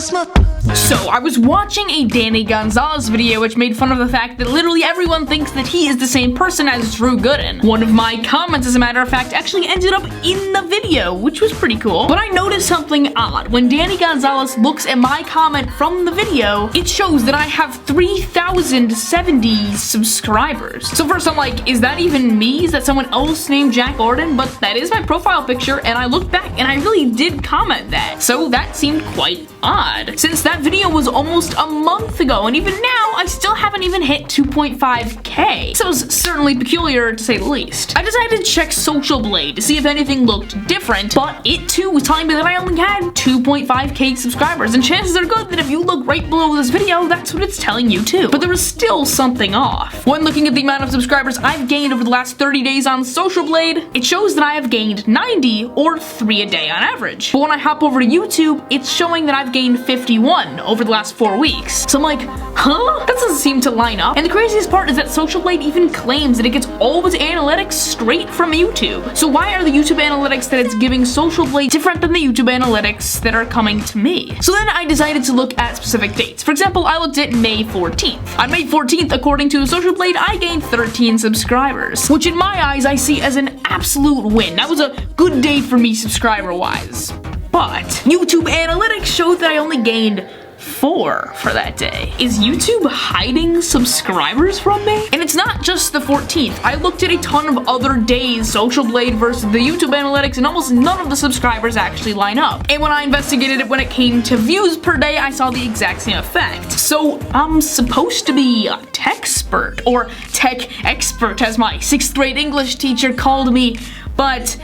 So, I was watching a Danny Gonzalez video which made fun of the fact that literally everyone thinks that he is the same person as Drew Gooden. One of my comments, as a matter of fact, actually ended up in the video, which was pretty cool. But I noticed something odd. When Danny Gonzalez looks at my comment from the video, it shows that I have 3,070 subscribers. So first I'm like, is that even me? Is that someone else named Jack Orden? But that is my profile picture, and I looked back and I really did comment that. So that seemed quite odd, since that video was almost a month ago, and even now, I still haven't even hit 2.5k. So it was certainly peculiar, to say the least. I decided to check Social Blade to see if anything looked different, but it too was telling me that I only had 2.5k subscribers, and chances are good that if you look right below this video, that's what it's telling you too. But there was still something off. When looking at the amount of subscribers I've gained over the last 30 days on Social Blade, it shows that I have gained 90, or 3 a day on average. But when I hop over to YouTube, it's showing that I've gained 51 over the last 4 weeks. So I'm like, huh? That doesn't seem to line up. And the craziest part is that Social Blade even claims that it gets all of its analytics straight from YouTube. So why are the YouTube analytics that it's giving Social Blade different than the YouTube analytics that are coming to me? So then I decided to look at specific dates. For example, I looked at May 14th. On May 14th, according to Social Blade, I gained 13 subscribers, which in my eyes I see as an absolute win. That was a good day for me subscriber-wise. But YouTube analytics showed that I only gained 4 for that day. Is YouTube hiding subscribers from me? And it's not just the 14th. I looked at a ton of other days, Social Blade versus the YouTube analytics, and almost none of the subscribers actually line up. And when I investigated it when it came to views per day, I saw the exact same effect. So I'm supposed to be a tech-spert, or tech expert as my 6th grade English teacher called me, but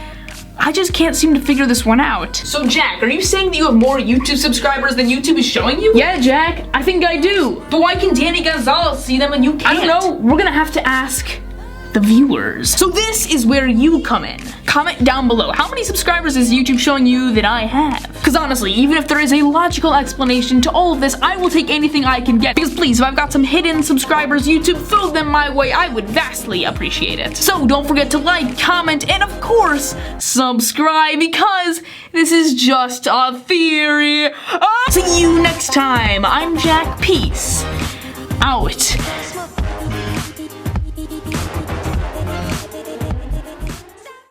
I just can't seem to figure this one out. So Jack, are you saying that you have more YouTube subscribers than YouTube is showing you? Yeah, Jack, I think I do. But why can Danny Gonzalez see them and you can't? I don't know, we're gonna have to ask the viewers. So this is where you come in. Comment down below, how many subscribers is YouTube showing you that I have? Because honestly, even if there is a logical explanation to all of this, I will take anything I can get. Because please, if I've got some hidden subscribers, YouTube, throw them my way. I would vastly appreciate it. So don't forget to like, comment, and of course, subscribe, because this is just a theory. See you next time. I'm Jack. Peace out.